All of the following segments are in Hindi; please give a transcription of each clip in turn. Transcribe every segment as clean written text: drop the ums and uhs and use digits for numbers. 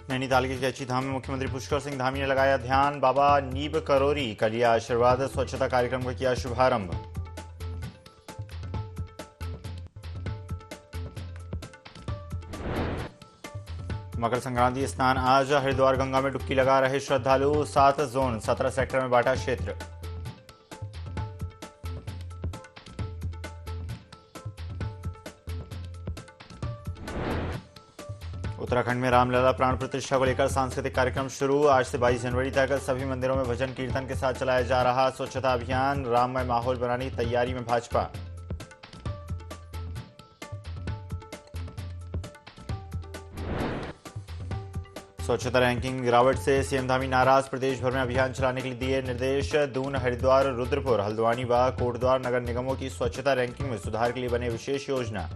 नैनीताल के कैची धाम में मुख्यमंत्री पुष्कर सिंह धामी ने लगाया ध्यान। बाबा नीब करोरी का लिया आशीर्वाद। स्वच्छता कार्यक्रम का किया शुभारंभ। मकर संक्रांति स्नान आज। हरिद्वार गंगा में डुबकी लगा रहे श्रद्धालु। 7 जोन 17 सेक्टर में बांटा क्षेत्र। उत्तराखंड में रामलला प्राण प्रतिष्ठा को लेकर सांस्कृतिक कार्यक्रम शुरू। आज से 22 जनवरी तक सभी मंदिरों में भजन कीर्तन के साथ चलाया जा रहा स्वच्छता अभियान। राममय माहौल बनाने की तैयारी में भाजपा। स्वच्छता रैंकिंग गिरावट से सीएम धामी नाराज। प्रदेश भर में अभियान चलाने के लिए दिए निर्देश। दून, हरिद्वार, रुद्रपुर, हल्द्वानी व कोटद्वार नगर निगमों की स्वच्छता रैंकिंग में सुधार के लिए बने विशेष योजना।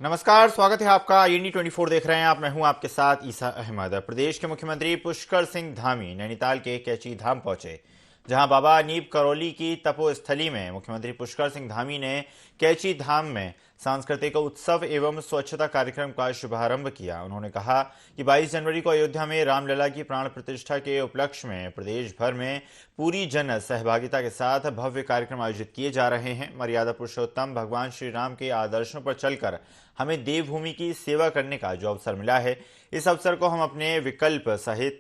नमस्कार, स्वागत है आपका। इंडी 24 देख रहे हैं आप। मैं हूं आपके साथ ईसा अहमद। प्रदेश के मुख्यमंत्री पुष्कर सिंह धामी नैनीताल के कैची धाम पहुंचे, जहां बाबा नीब करोली की तपोस्थली में मुख्यमंत्री पुष्कर सिंह धामी ने कैची धाम में सांस्कृतिक उत्सव एवं स्वच्छता कार्यक्रम का शुभारंभ किया। उन्होंने कहा कि 22 जनवरी को अयोध्या में रामलला की प्राण प्रतिष्ठा के उपलक्ष्य में प्रदेश भर में पूरी जन सहभागिता के साथ भव्य कार्यक्रम आयोजित किए जा रहे हैं। मर्यादा पुरुषोत्तम भगवान श्री राम के आदर्शों पर चलकर हमें देवभूमि की सेवा करने का जो अवसर मिला है, इस अवसर को हम अपने विकल्प सहित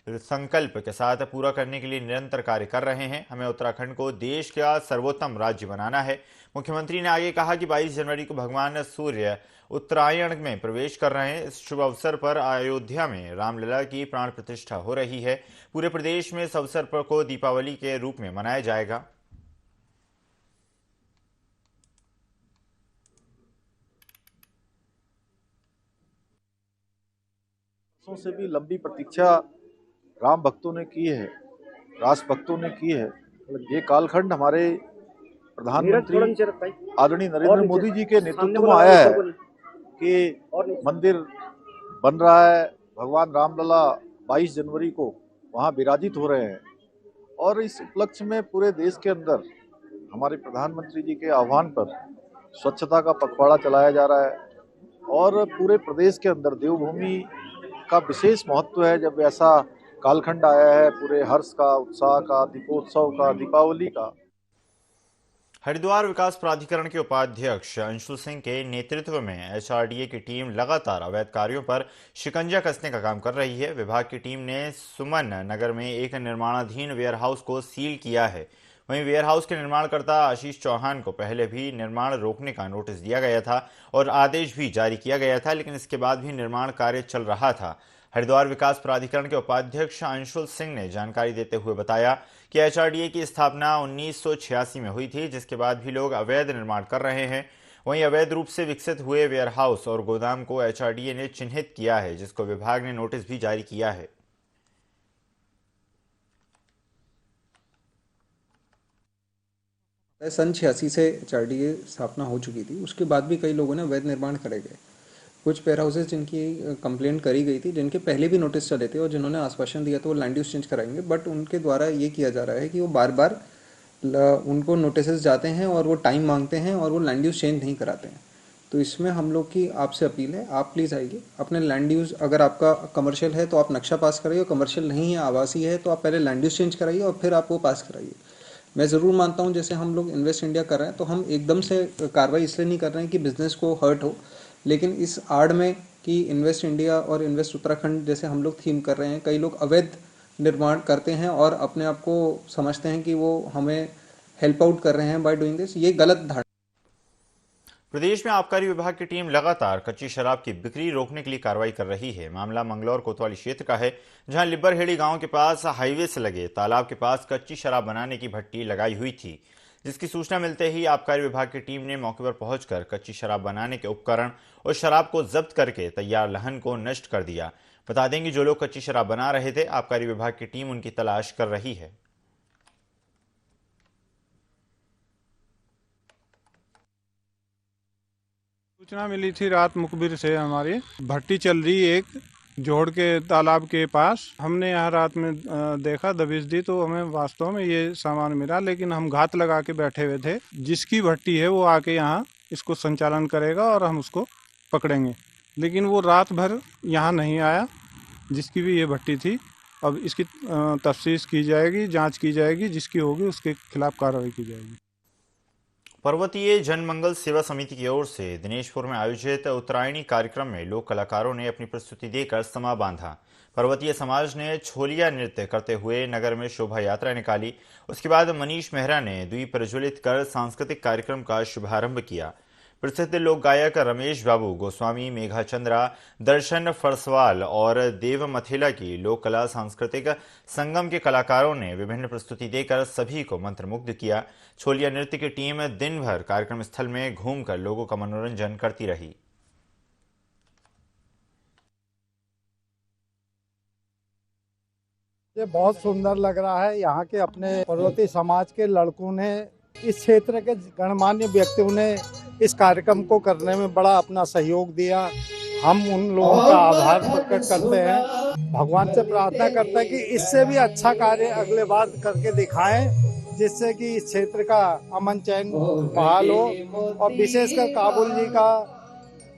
संकल्प के साथ पूरा करने के लिए निरंतर कार्य कर रहे हैं। हमें उत्तराखंड को देश का सर्वोत्तम राज्य बनाना है। मुख्यमंत्री ने आगे कहा कि 22 जनवरी को भगवान सूर्य उत्तरायण में प्रवेश कर रहे हैं। इस शुभ अवसर पर अयोध्या में रामलला की प्राण प्रतिष्ठा हो रही है। पूरे प्रदेश में इस अवसर पर को दीपावली के रूप में मनाया जाएगा। से भी लंबी प्रतीक्षा राम भक्तों ने की है, रास भक्तों ने की है। ये कालखंड हमारे प्रधानमंत्री आदरणीय नरेंद्र मोदी जी के नेतृत्व में आया है कि मंदिर बन रहा है। भगवान रामलला 22 जनवरी को वहाँ विराजित हो रहे हैं और इस उपलक्ष्य में पूरे देश के अंदर हमारे प्रधानमंत्री जी के आह्वान पर स्वच्छता का पखवाड़ा चलाया जा रहा है और पूरे प्रदेश के अंदर देवभूमि का विशेष महत्व है। जब ऐसा कालखंड आया है पूरे हर्ष का, उत्साह का, दीपोत्सव का, दीपावली का। हरिद्वार विकास प्राधिकरण के उपाध्यक्ष अंशु सिंह के नेतृत्व में एचआरडीए की टीम लगातार अवैध कार्यों पर शिकंजा कसने का काम कर रही है। विभाग की टीम ने सुमन नगर में एक निर्माणाधीन वेयरहाउस को सील किया है। वहीं वेयरहाउस के निर्माणकर्ता आशीष चौहान को पहले भी निर्माण रोकने का नोटिस दिया गया था और आदेश भी जारी किया गया था, लेकिन इसके बाद भी निर्माण कार्य चल रहा था। हरिद्वार विकास प्राधिकरण के उपाध्यक्ष अंशुल सिंह ने जानकारी देते हुए बताया कि एचआरडीए की स्थापना 1986 में हुई थी, जिसके बाद भी लोग अवैध निर्माण कर रहे हैं। वहीं अवैध रूप से विकसित हुए वेयरहाउस और गोदाम को एचआरडीए ने चिन्हित किया है, जिसको विभाग ने नोटिस भी जारी किया है। सन 86 से एचआरडीए स्थापना हो चुकी थी। उसके बाद भी कई लोगों ने अवैध निर्माण करे गए। कुछ वेयर हाउसेज जिनकी कंप्लेंट करी गई थी, जिनके पहले भी नोटिस चले थे और जिन्होंने आश्वासन दिया था वो लैंड यूज चेंज कराएंगे, बट उनके द्वारा ये किया जा रहा है कि वो बार बार उनको नोटिस जाते हैं और वो टाइम मांगते हैं और वो लैंड यूज चेंज नहीं कराते हैं। तो इसमें हम लोग की आपसे अपील है, आप प्लीज़ आइए। अपने लैंड यूज, अगर आपका कमर्शियल है तो आप नक्शा पास कराइए, और कमर्शियल नहीं है, आवासीय है, तो आप पहले लैंड यूज चेंज कराइए और फिर आप वो पास कराइए। मैं ज़रूर मानता हूँ जैसे हम लोग इन्वेस्ट इंडिया कर रहे हैं तो हम एकदम से कार्रवाई इसलिए नहीं कर रहे हैं कि बिज़नेस को हर्ट हो, लेकिन इस आड़ में कि इन्वेस्ट इंडिया और इन्वेस्ट उत्तराखंड जैसे हम लोग थीम कर रहे हैं, कई लोग अवैध निर्माण करते हैं और अपने आप को समझते हैं कि वो हमें हेल्प आउट कर रहे हैं बाय डूइंग दिस। ये गलत धारणा। प्रदेश में आबकारी विभाग की टीम लगातार कच्ची शराब की बिक्री रोकने के लिए कार्रवाई कर रही है। मामला मंगलौर कोतवाली क्षेत्र का है, जहां लिब्बरहेड़ी गांव के पास हाईवे से लगे तालाब के पास कच्ची शराब बनाने की भट्टी लगाई हुई थी, जिसकी सूचना मिलते ही आबकारी विभाग की टीम ने मौके पर पहुंचकर कच्ची शराब बनाने के उपकरण और शराब को जब्त करके तैयार लहन को नष्ट कर दिया। बता दें कि जो लोग कच्ची शराब बना रहे थे, आबकारी विभाग की टीम उनकी तलाश कर रही है। सूचना मिली थी रात मुखबिर से, हमारी भट्टी चल रही एक जोड़ के तालाब के पास हमने यहाँ रात में देखा, दबिश दी तो हमें वास्तव में ये सामान मिला, लेकिन हम घात लगा के बैठे हुए थे। जिसकी भट्टी है वो आके यहाँ इसको संचालन करेगा और हम उसको पकड़ेंगे, लेकिन वो रात भर यहाँ नहीं आया, जिसकी भी ये भट्टी थी। अब इसकी तफ्तीश की जाएगी, जांच की जाएगी, जिसकी होगी उसके खिलाफ कार्रवाई की जाएगी। पर्वतीय जनमंगल सेवा समिति की ओर से दिनेशपुर में आयोजित उत्तरायणी कार्यक्रम में लोक कलाकारों ने अपनी प्रस्तुति देकर समा बांधा। पर्वतीय समाज ने छोलिया नृत्य करते हुए नगर में शोभा यात्रा निकाली। उसके बाद मनीष मेहरा ने द्वीप प्रज्वलित कर सांस्कृतिक कार्यक्रम का शुभारंभ किया। प्रसिद्ध लोक गायक रमेश बाबू गोस्वामी, मेघा चंद्रा, दर्शन फरसवाल और देव मथेला की लोक कला सांस्कृतिक संगम के कलाकारों ने विभिन्न प्रस्तुति देकर सभी को मंत्रमुग्ध किया। छोलिया नृत्य की टीम दिन भर कार्यक्रम स्थल में घूमकर लोगों का मनोरंजन करती रही। ये बहुत सुंदर लग रहा है। यहाँ के अपने पर्वतीय समाज के लड़कों ने, इस क्षेत्र के गणमान्य व्यक्तियों ने इस कार्यक्रम को करने में बड़ा अपना सहयोग दिया। हम उन लोगों का आभार प्रकट करते हैं। भगवान से प्रार्थना करते हैं कि इससे भी अच्छा कार्य अगले बार करके दिखाएं, जिससे कि इस क्षेत्र का अमन चैन बहाल हो। और विशेषकर काबुल जी का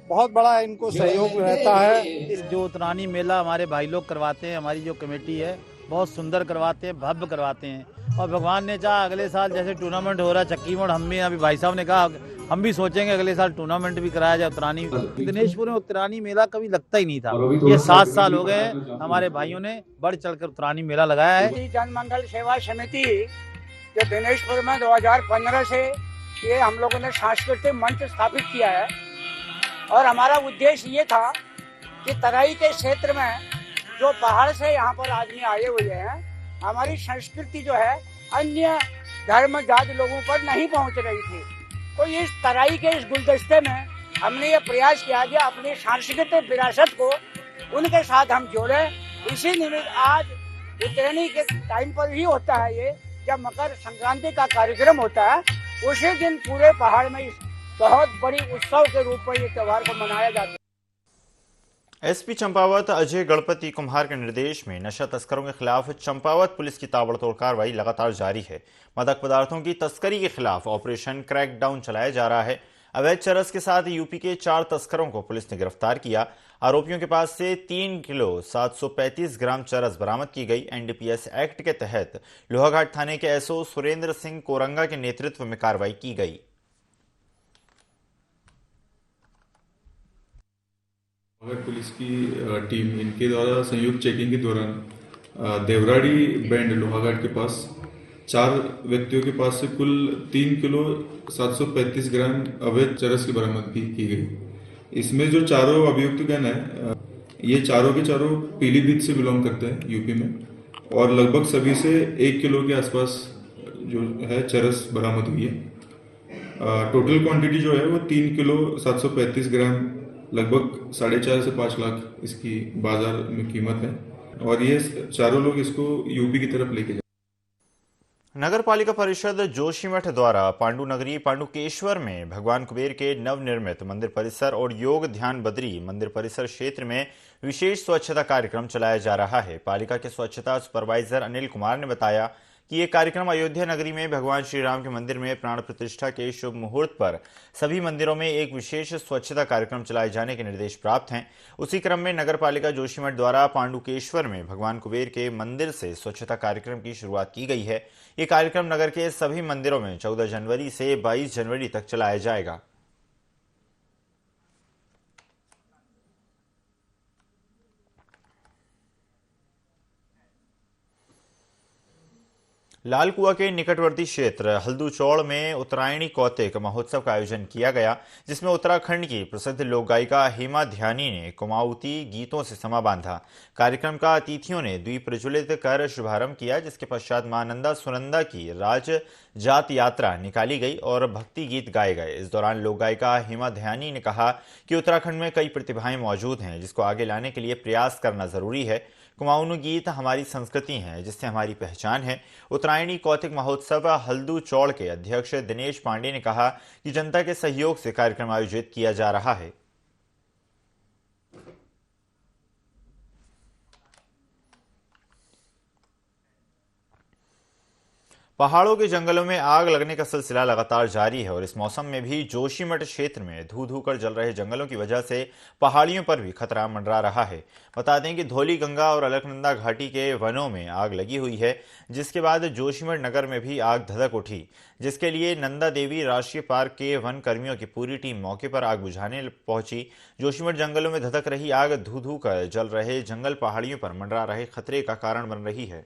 बहुत बड़ा इनको सहयोग रहता है। इस जो उत्तरायणी मेला हमारे भाई लोग करवाते हैं, हमारी जो कमेटी है बहुत सुंदर करवाते हैं, भव्य करवाते हैं। और भगवान ने चाहा अगले साल जैसे टूर्नामेंट हो रहा है चक्की मोड़, हम भी अभी भाई साहब ने कहा हम भी सोचेंगे अगले साल टूर्नामेंट भी कराया जाए उत्तरायणी। दिनेशपुर में उत्तरायणी मेला कभी लगता ही नहीं था। ये 7 साल हो गए हमारे भाइयों ने बढ़ चढ़कर उत्तरायणी मेला लगाया है। जनमंगल सेवा समिति जो दिनेशपुर में 2015 से ये हम लोगों ने सांस्कृतिक मंच स्थापित किया है। और हमारा उद्देश्य ये था कि तराई के क्षेत्र में जो पहाड़ से यहाँ पर आदमी आए हुए हैं, हमारी संस्कृति जो है अन्य धर्म जाति लोगों पर नहीं पहुँच रही थी। तो इस तराई के इस गुलदस्ते में हमने ये प्रयास किया कि अपनी सांस्कृतिक विरासत को उनके साथ हम जोड़े। इसी निमित्त आज उत्तरायणी के टाइम पर ही होता है ये, जब मकर संक्रांति का कार्यक्रम होता है उसी दिन पूरे पहाड़ में इस बहुत बड़ी उत्सव के रूप में ये त्योहार को मनाया जाता है। एसपी चंपावत अजय गणपति कुम्हार के निर्देश में नशा तस्करों के खिलाफ चंपावत पुलिस की ताबड़तोड़ कार्रवाई लगातार जारी है। मादक पदार्थों की तस्करी के खिलाफ ऑपरेशन क्रैकडाउन चलाया जा रहा है। अवैध चरस के साथ यूपी के 4 तस्करों को पुलिस ने गिरफ्तार किया। आरोपियों के पास से 3 किलो 735 ग्राम चरस बरामद की गई। एनडीपीएस एक्ट के तहत लोहाघाट थाने के एसओ सुरेंद्र सिंह कोरंगा के नेतृत्व में कार्रवाई की गई। पुलिस की टीम इनके द्वारा संयुक्त चेकिंग के दौरान देवराड़ी बैंड लोहाघाट के पास 4 व्यक्तियों के पास से कुल 3 किलो 735 ग्राम अवैध चरस की बरामदगी की गई। इसमें जो चारों अभियुक्तगण है ये चारों के चारों पीलीभीत से बिलोंग करते हैं यूपी में, और लगभग सभी से 1 किलो के आसपास जो है चरस बरामद हुई है। टोटल क्वांटिटी जो है वो 3 किलो 735 ग्राम, लगभग 4.5 से 5 लाख इसकी बाजार में कीमत है। और ये चारों लोग इसको यूपी की तरफ लेके जाए। नगर पालिका परिषद जोशीमठ द्वारा पांडु नगरी पांडुकेश्वर में भगवान कुबेर के नवनिर्मित मंदिर परिसर और योग ध्यान बद्री मंदिर परिसर क्षेत्र में विशेष स्वच्छता कार्यक्रम चलाया जा रहा है। पालिका के स्वच्छता सुपरवाइजर अनिल कुमार ने बताया कि ये कार्यक्रम अयोध्या नगरी में भगवान श्री राम के मंदिर में प्राण प्रतिष्ठा के शुभ मुहूर्त पर सभी मंदिरों में एक विशेष स्वच्छता कार्यक्रम चलाए जाने के निर्देश प्राप्त हैं। उसी क्रम में नगर पालिका जोशीमठ द्वारा पांडुकेश्वर में भगवान कुबेर के मंदिर से स्वच्छता कार्यक्रम की शुरुआत की गई है। ये कार्यक्रम नगर के सभी मंदिरों में 14 जनवरी से 22 जनवरी तक चलाया जाएगा। लालकुआ के निकटवर्ती क्षेत्र हल्दूचौड़ में उत्तरायणी कौतिक महोत्सव का आयोजन किया गया, जिसमें उत्तराखंड की प्रसिद्ध लोक गायिका हेमा ध्यानी ने कुमाऊती गीतों से समा बांधा। कार्यक्रम का अतिथियों ने द्वीप प्रज्वलित कर शुभारंभ किया, जिसके पश्चात मां नंदा सुनंदा की राज जात यात्रा निकाली गई और भक्ति गीत गाए गए। इस दौरान लोक गायिका हेमा ध्यानी ने कहा कि उत्तराखंड में कई प्रतिभाएं मौजूद हैं, जिसको आगे लाने के लिए प्रयास करना जरूरी है। कुमाऊनी गीत हमारी संस्कृति है, जिससे हमारी पहचान है। उत्तरायणी कौतिक महोत्सव हल्दूचौड़ के अध्यक्ष दिनेश पांडे ने कहा कि जनता के सहयोग से कार्यक्रम आयोजित किया जा रहा है। पहाड़ों के जंगलों में आग लगने का सिलसिला लगातार जारी है और इस मौसम में भी जोशीमठ क्षेत्र में धू धू कर जल रहे जंगलों की वजह से पहाड़ियों पर भी खतरा मंडरा रहा है। बता दें कि धौली गंगा और अलकनंदा घाटी के वनों में आग लगी हुई है, जिसके बाद जोशीमठ नगर में भी आग धधक उठी, जिसके लिए नंदा देवी राष्ट्रीय पार्क के वन कर्मियों की पूरी टीम मौके पर आग बुझाने पहुंची। जोशीमठ जंगलों में धधक रही आग धू धू कर जल रहे जंगल पहाड़ियों पर मंडरा रहे खतरे का कारण बन रही है।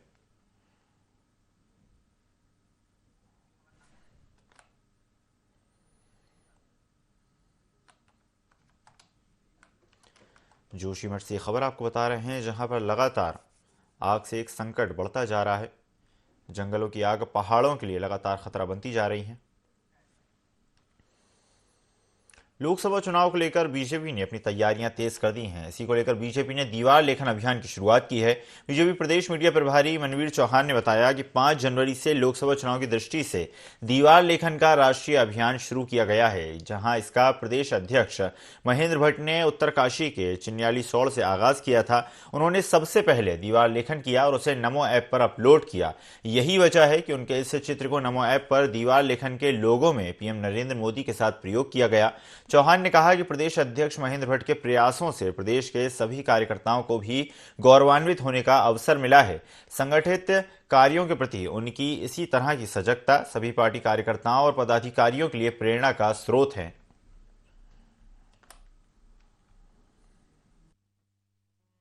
जोशीमठ से खबर आपको बता रहे हैं, जहां पर लगातार आग से एक संकट बढ़ता जा रहा है। जंगलों की आग पहाड़ों के लिए लगातार खतरा बनती जा रही है। लोकसभा चुनाव को लेकर बीजेपी ने अपनी तैयारियां तेज कर दी हैं। इसी को लेकर बीजेपी ने दीवार लेखन अभियान की शुरुआत की है। बीजेपी प्रदेश मीडिया प्रभारी मनवीर चौहान ने बताया कि 5 जनवरी से लोकसभा चुनाव की दृष्टि से दीवार लेखन का राष्ट्रीय अभियान शुरू किया गया है, जहां इसका प्रदेश अध्यक्ष महेंद्र भट्ट ने उत्तरकाशी के चिन्याली सौड़ से आगाज किया था। उन्होंने सबसे पहले दीवार लेखन किया और उसे नमो ऐप पर अपलोड किया। यही वजह है कि उनके इस चित्र को नमो ऐप पर दीवार लेखन के लोगो में पीएम नरेंद्र मोदी के साथ प्रयोग किया गया। चौहान ने कहा कि प्रदेश अध्यक्ष महेंद्र भट्ट के प्रयासों से प्रदेश के सभी कार्यकर्ताओं को भी गौरवान्वित होने का अवसर मिला है। संगठित कार्यों के प्रति उनकी इसी तरह की सजगता सभी पार्टी कार्यकर्ताओं और पदाधिकारियों के लिए प्रेरणा का स्रोत है।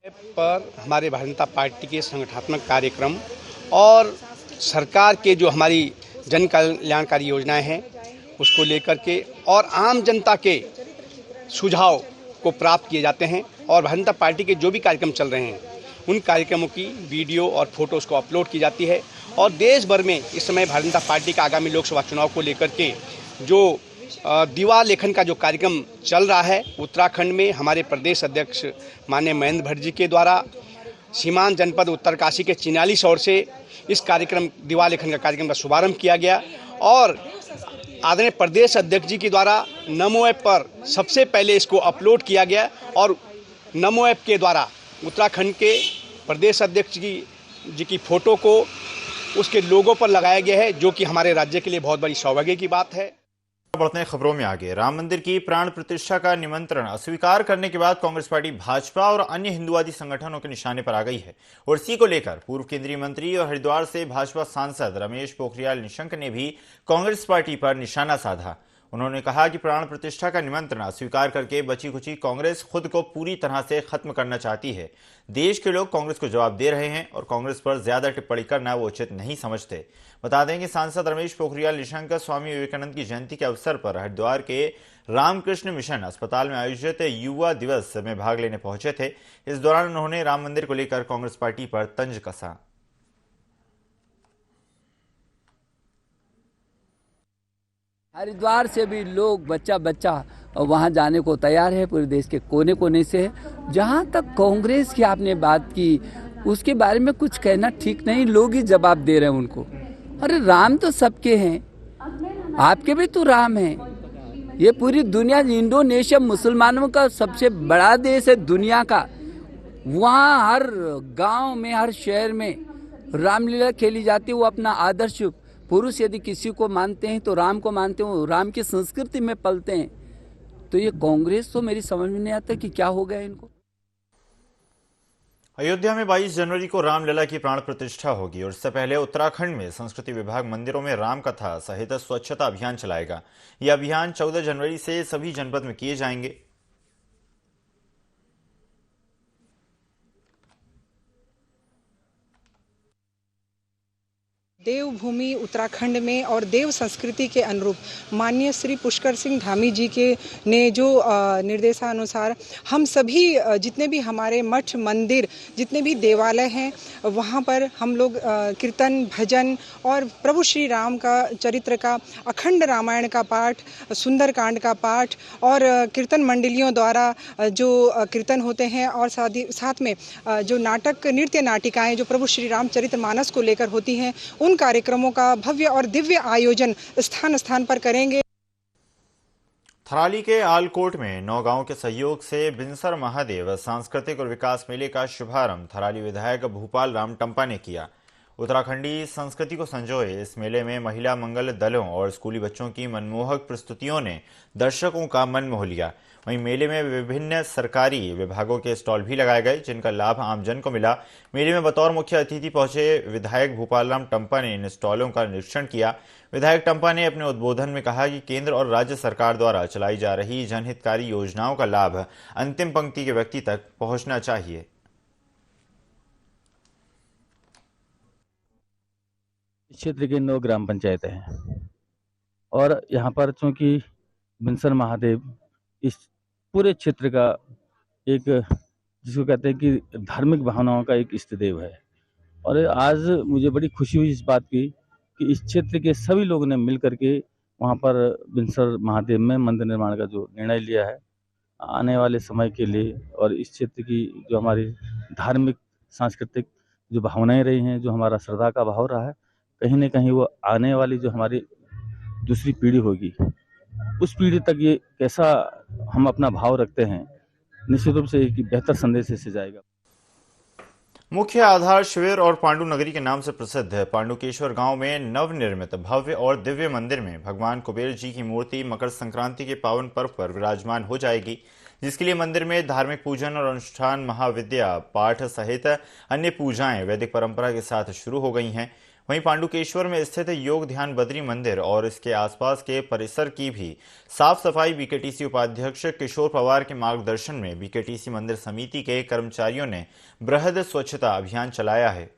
पर हमारे भारतीय जनता पार्टी के संगठनात्मक कार्यक्रम और सरकार के जो हमारी जन कल्याणकारी योजनाएं हैं उसको लेकर के और आम जनता के सुझाव को प्राप्त किए जाते हैं और भारतीय जनता पार्टी के जो भी कार्यक्रम चल रहे हैं उन कार्यक्रमों की वीडियो और फोटोज़ को अपलोड की जाती है। और देश भर में इस समय भारतीय जनता पार्टी का आगामी लोकसभा चुनाव को लेकर के जो दीवार लेखन का जो कार्यक्रम चल रहा है, उत्तराखंड में हमारे प्रदेश अध्यक्ष माननीय महेंद्र भट्ट जी के द्वारा सीमांत जनपद उत्तरकाशी के चिन्याली सौड़ से इस कार्यक्रम दीवार लेखन का कार्यक्रम का शुभारंभ किया गया और आदरणीय प्रदेश अध्यक्ष जी के द्वारा नमो ऐप पर सबसे पहले इसको अपलोड किया गया और नमो ऐप के द्वारा उत्तराखंड के प्रदेश अध्यक्ष जी की फोटो को उसके लोगो पर लगाया गया है, जो कि हमारे राज्य के लिए बहुत बड़ी सौभाग्य की बात है। बढ़ते खबरों में आगे, राम मंदिर की प्राण प्रतिष्ठा का निमंत्रण अस्वीकार करने के बाद कांग्रेस पार्टी भाजपा और अन्य हिंदुवादी संगठनों के निशाने पर आ गई है और इसी को लेकर पूर्व केंद्रीय मंत्री और हरिद्वार से भाजपा सांसद रमेश पोखरियाल निशंक ने भी कांग्रेस पार्टी पर निशाना साधा। उन्होंने कहा कि प्राण प्रतिष्ठा का निमंत्रण अस्वीकार करके बची खुची कांग्रेस खुद को पूरी तरह से खत्म करना चाहती है। देश के लोग कांग्रेस को जवाब दे रहे हैं और कांग्रेस पर ज्यादा टिप्पणी करना वो उचित नहीं समझते। बता दें कि सांसद रमेश पोखरियाल निशंक स्वामी विवेकानंद की जयंती के अवसर पर हरिद्वार के रामकृष्ण मिशन अस्पताल में आयोजित युवा दिवस में भाग लेने पहुंचे थे। इस दौरान उन्होंने राम मंदिर को लेकर कांग्रेस पार्टी पर तंज कसा। हरिद्वार से भी लोग बच्चा वहाँ जाने को तैयार है, पूरे देश के कोने कोने से है। जहाँ तक कांग्रेस की आपने बात की उसके बारे में कुछ कहना ठीक नहीं, लोग ही जवाब दे रहे हैं उनको। अरे राम तो सबके हैं, आपके भी तो राम हैं। ये पूरी दुनिया, इंडोनेशिया मुसलमानों का सबसे बड़ा देश है दुनिया का। वहाँ हर गांव में हर शहर में रामलीला खेली जाती है। वो अपना आदर्श पुरुष यदि किसी को मानते हैं तो राम को मानते हैं, राम की संस्कृति में पलते हैं। तो ये कांग्रेस तो मेरी समझ में नहीं आता कि क्या हो गया इनको। अयोध्या में 22 जनवरी को रामलला की प्राण प्रतिष्ठा होगी और इससे पहले उत्तराखंड में संस्कृति विभाग मंदिरों में राम कथा सहित स्वच्छता अभियान चलाएगा। यह अभियान 14 जनवरी से सभी जनपद में किए जाएंगे। देवभूमि उत्तराखंड में और देव संस्कृति के अनुरूप माननीय श्री पुष्कर सिंह धामी जी के ने जो निर्देशानुसार हम सभी जितने भी हमारे मठ मंदिर जितने भी देवालय हैं वहाँ पर हम लोग कीर्तन भजन और प्रभु श्री राम का चरित्र का अखंड रामायण का पाठ, सुंदरकांड का पाठ और कीर्तन मंडलियों द्वारा जो कीर्तन होते हैं और साथ में जो नाटक नृत्य नाटिकाएं जो प्रभु श्री राम चरितमानस को लेकर होती हैं उन कार्यक्रमों का भव्य और दिव्य आयोजन स्थान स्थान पर करेंगे। थराली के आलकोट में 9 गांवों के सहयोग से बिनसर महादेव सांस्कृतिक और विकास मेले का शुभारंभ थराली विधायक भूपाल राम टंपा ने किया। उत्तराखंडी संस्कृति को संजोए इस मेले में महिला मंगल दलों और स्कूली बच्चों की मनमोहक प्रस्तुतियों ने दर्शकों का मन मोह लिया। वहीं मेले में विभिन्न सरकारी विभागों के स्टॉल भी लगाए गए, जिनका लाभ आमजन को मिला। मेले में बतौर मुख्य अतिथि पहुंचे विधायक भूपालराम टंपा ने इन स्टॉलों का निरीक्षण किया। विधायक टंपा ने अपने उद्बोधन में कहा कि केंद्र और राज्य सरकार द्वारा चलाई जा रही जनहितकारी योजनाओं का लाभ अंतिम पंक्ति के व्यक्ति तक पहुंचना चाहिए। क्षेत्र के 9 ग्राम पंचायतें हैं और यहाँ पर चूंकि बिनसर महादेव इस पूरे क्षेत्र का एक, जिसको कहते हैं कि धार्मिक भावनाओं का एक इष्ट देव है। और आज मुझे बड़ी खुशी हुई इस बात की कि इस क्षेत्र के सभी लोगों ने मिल करके वहाँ पर बिनसर महादेव में मंदिर निर्माण का जो निर्णय लिया है आने वाले समय के लिए, और इस क्षेत्र की जो हमारी धार्मिक सांस्कृतिक जो भावनाएं रही हैं, जो हमारा श्रद्धा का भाव रहा है, कहीं न कहीं वो आने वाली जो हमारी दूसरी पीढ़ी होगी उस पीढ़ी तक ये कैसा हम अपना भाव रखते हैं, निश्चित रूप से एक बेहतर संदेश इससे जाएगा। मुख्य आधार शिविर और पांडु नगरी के नाम से प्रसिद्ध पांडुकेश्वर गांव में नवनिर्मित भव्य और दिव्य मंदिर में भगवान कुबेर जी की मूर्ति मकर संक्रांति के पावन पर्व पर विराजमान हो जाएगी, जिसके लिए मंदिर में धार्मिक पूजन और अनुष्ठान, महाविद्या पाठ सहित अन्य पूजाएं वैदिक परंपरा के साथ शुरू हो गई हैं। वहीं पांडुकेश्वर में स्थित योग ध्यान बद्री मंदिर और इसके आसपास के परिसर की भी साफ सफाई बीकेटीसी उपाध्यक्ष किशोर पवार के मार्गदर्शन में बीकेटीसी मंदिर समिति के कर्मचारियों ने बृहद स्वच्छता अभियान चलाया है।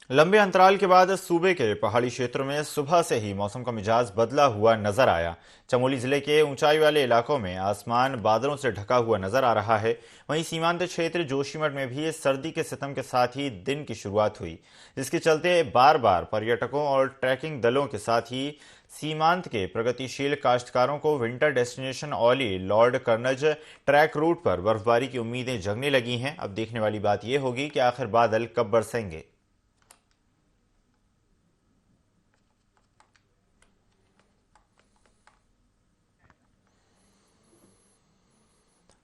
लंबे अंतराल के बाद सूबे के पहाड़ी क्षेत्रों में सुबह से ही मौसम का मिजाज बदला हुआ नजर आया। चमोली जिले के ऊंचाई वाले इलाकों में आसमान बादलों से ढका हुआ नजर आ रहा है। वहीं सीमांत क्षेत्र जोशीमठ में भी सर्दी के सितम के साथ ही दिन की शुरुआत हुई, जिसके चलते बार बार पर्यटकों और ट्रैकिंग दलों के साथ ही सीमांत के प्रगतिशील काश्तकारों को winter destination Auli Lord Curzon track route पर बर्फबारी की उम्मीदें जगने लगी हैं। अब देखने वाली बात यह होगी कि आखिर बादल कब बरसेंगे।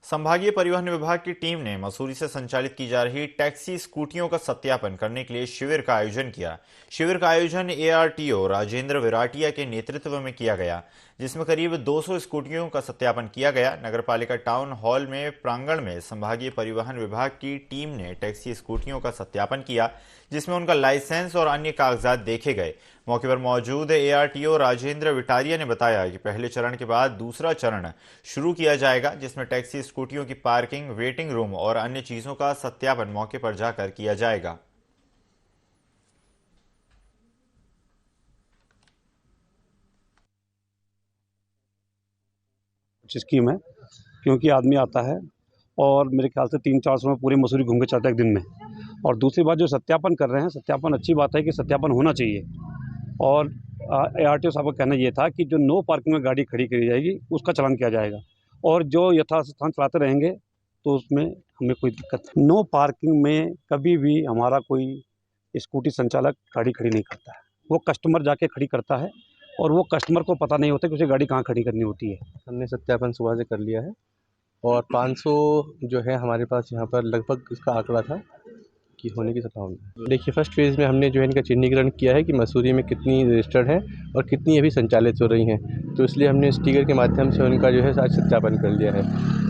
संभागीय परिवहन विभाग की टीम ने मसूरी से संचालित की जा रही टैक्सी स्कूटियों का सत्यापन करने के लिए शिविर का आयोजन किया। शिविर का आयोजन ARTO राजेंद्र विराटिया के नेतृत्व में किया गया, जिसमें करीब 200 स्कूटियों का सत्यापन किया गया। नगरपालिका टाउन हॉल में प्रांगण में संभागीय परिवहन विभाग की टीम ने टैक्सी स्कूटियों का सत्यापन किया, जिसमें उनका लाइसेंस और अन्य कागजात देखे गए। मौके पर मौजूद ARTO राजेंद्र विटारिया ने बताया कि पहले चरण के बाद दूसरा चरण शुरू किया जाएगा, जिसमें टैक्सी स्कूटियों की पार्किंग, वेटिंग रूम और अन्य चीजों का सत्यापन मौके पर जाकर किया जाएगा। स्कीम है क्योंकि आदमी आता है और मेरे ख्याल से 3-400 में पूरी मसूरी घूम के चलता है एक दिन में। और दूसरी बात जो सत्यापन कर रहे हैं, सत्यापन अच्छी बात है कि सत्यापन होना चाहिए। और ARTO साहब का कहना ये था कि जो नो पार्किंग में गाड़ी खड़ी करी जाएगी उसका चालान किया जाएगा, और जो यथास्थान चलाते रहेंगे तो उसमें हमें कोई दिक्कत नहीं। नो पार्किंग में कभी भी हमारा कोई स्कूटी संचालक गाड़ी खड़ी नहीं करता है, वो कस्टमर जाके खड़ी करता है और वो कस्टमर को पता नहीं होता कि उसे गाड़ी कहाँ खड़ी करनी होती है। हमने सत्यापन सुबह से कर लिया है और 500 जो है हमारे पास यहाँ पर लगभग इसका आंकड़ा था कि होने की संभावना है। देखिए, फर्स्ट फेज़ में हमने जो है इनका चिन्हीकरण किया है कि मसूरी में कितनी रजिस्टर्ड है और कितनी अभी संचालित हो रही हैं, तो इसलिए हमने स्टिकर के माध्यम से उनका जो है आज सत्यापन कर लिया है।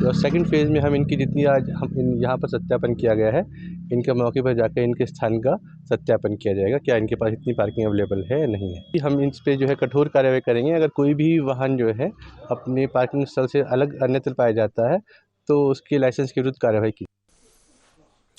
और सेकंड फेज़ में हम इनकी जितनी आज हम यहाँ पर सत्यापन किया गया है, इनके मौके पर जाकर इनके स्थान का सत्यापन किया जाएगा, क्या इनके पास इतनी पार्किंग अवेलेबल है या नहीं है। हम इन पर जो है कठोर कार्रवाई करेंगे। अगर कोई भी वाहन जो है अपने पार्किंग स्थल से अलग अन्यत्र पाया जाता है तो उसके लाइसेंस के विरुद्ध कार्रवाई की।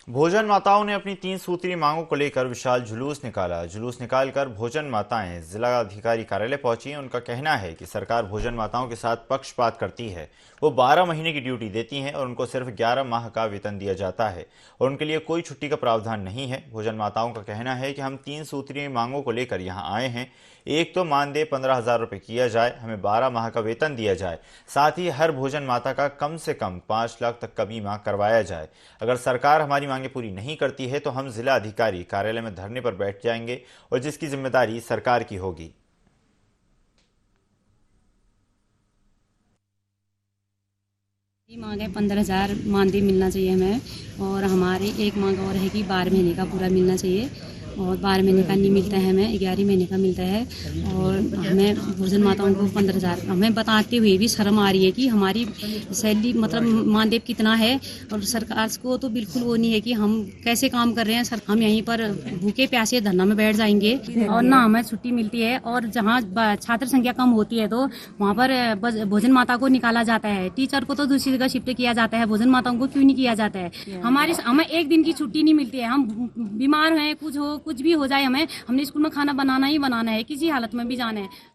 भोजन माताओं ने अपनी 3 सूत्रीय मांगों को लेकर विशाल जुलूस निकाला। जुलूस निकालकर भोजन माताएं जिला अधिकारी कार्यालय पहुंची। उनका कहना है कि सरकार भोजन माताओं के साथ पक्षपात करती है। वो 12 महीने की ड्यूटी देती हैं और उनको सिर्फ 11 माह का वेतन दिया जाता है और उनके लिए कोई छुट्टी का प्रावधान नहीं है। भोजन माताओं का कहना है कि हम 3 सूत्रीय मांगों को लेकर यहाँ आए हैं। एक तो मानदेय 15,000 रुपये किया जाए, हमें 12 माह का वेतन दिया जाए, साथ ही हर भोजन माता का कम से कम 5 लाख तक का बीमा करवाया जाए। अगर सरकार हमारी मांगे पूरी नहीं करती है तो हम जिला अधिकारी कार्यालय में धरने पर बैठ जाएंगे और जिसकी जिम्मेदारी सरकार की होगी। मांग है 15,000 मानदेय मिलना चाहिए हमें, और हमारी एक मांग और है कि 12 महीने का पूरा मिलना चाहिए, और 12 महीने का नहीं मिलता है हमें, 11 महीने का मिलता है। और हमें भोजन माताओं को 15,000, हमें बताते हुए भी शर्म आ रही है कि हमारी सैलरी मतलब मानदेय कितना है, और सरकार को तो बिल्कुल वो नहीं है कि हम कैसे काम कर रहे हैं। सर हम यहीं पर भूखे प्यासे धरना में बैठ जाएंगे, और ना हमें छुट्टी मिलती है, और जहाँ छात्र संख्या कम होती है तो वहाँ पर भोजन माता को निकाला जाता है। टीचर को तो दूसरी जगह शिफ्ट किया जाता है, भोजन माताओं को क्यों नहीं किया जाता है? हमें एक दिन की छुट्टी नहीं मिलती है, हम बीमार हैं, कुछ भी हो जाए हमने स्कूल में खाना बनाना ही बनाना है, किसी हालत में भी जाना है।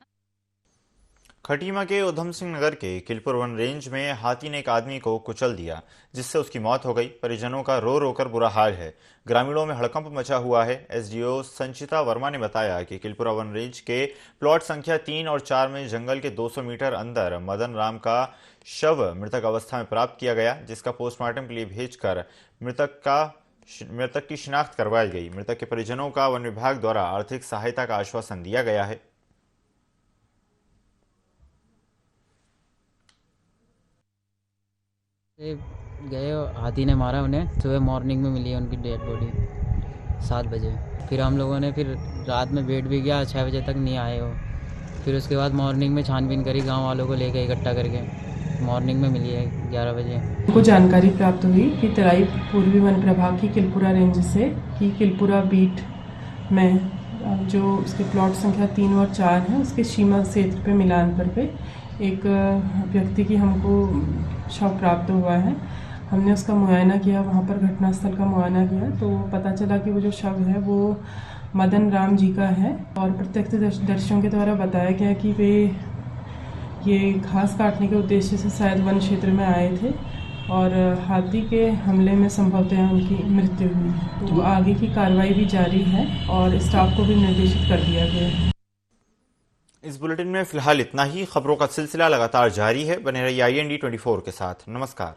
खटीमा के उधम सिंह नगर के किलपुर वन रेंज में हाथी ने एक आदमी को कुचल दिया, जिससे उसकी मौत हो गई। परिजनों का रो रो कर बुरा हाल है, ग्रामीणों में हड़कंप मचा हुआ है। एसडीओ संचिता वर्मा ने बताया कि किलपुरा वन रेंज के प्लॉट संख्या 3 और 4 में जंगल के 200 मीटर अंदर मदन राम का शव मृतक अवस्था में प्राप्त किया गया, जिसका पोस्टमार्टम के लिए भेजकर मृतक की शिनाख्त करवाई गई। मृतक के परिजनों का वन विभाग द्वारा आर्थिक सहायता का आश्वासन दिया गया है। गए, हाथी ने मारा उन्हें। सुबह मॉर्निंग में मिली है उनकी डेड बॉडी 7 बजे। फिर हम लोगों ने फिर रात में वेट भी किया, 6 बजे तक नहीं आए वो। फिर उसके बाद मॉर्निंग में छानबीन करी, गांव वालों को लेके इकट्ठा करके मॉर्निंग में मिली है 11 बजे। को जानकारी प्राप्त हुई कि तराई पूर्वी वन प्रभाग की किलपुरा रेंज से कि किलपुरा बीट में जो उसके प्लॉट संख्या 3 और 4 है, उसके सीमा क्षेत्र पे मिलान पर पे एक व्यक्ति की हमको शव प्राप्त हुआ है। हमने उसका मुआयना किया, वहाँ पर घटनास्थल का मुआयना किया तो पता चला कि वो जो शव है वो मदन राम जी का है, और प्रत्यक्षदर्शियों के द्वारा बताया गया कि वे ये घास काटने के उद्देश्य से शायद वन क्षेत्र में आए थे, और हाथी के हमले में संभवतः उनकी मृत्यु हुई। तो आगे की कार्रवाई भी जारी है और स्टाफ को भी निर्देशित कर दिया गया है। इस बुलेटिन में फिलहाल इतना ही। खबरों का सिलसिला लगातार जारी है, बने रहिए IND 24 के साथ। नमस्कार।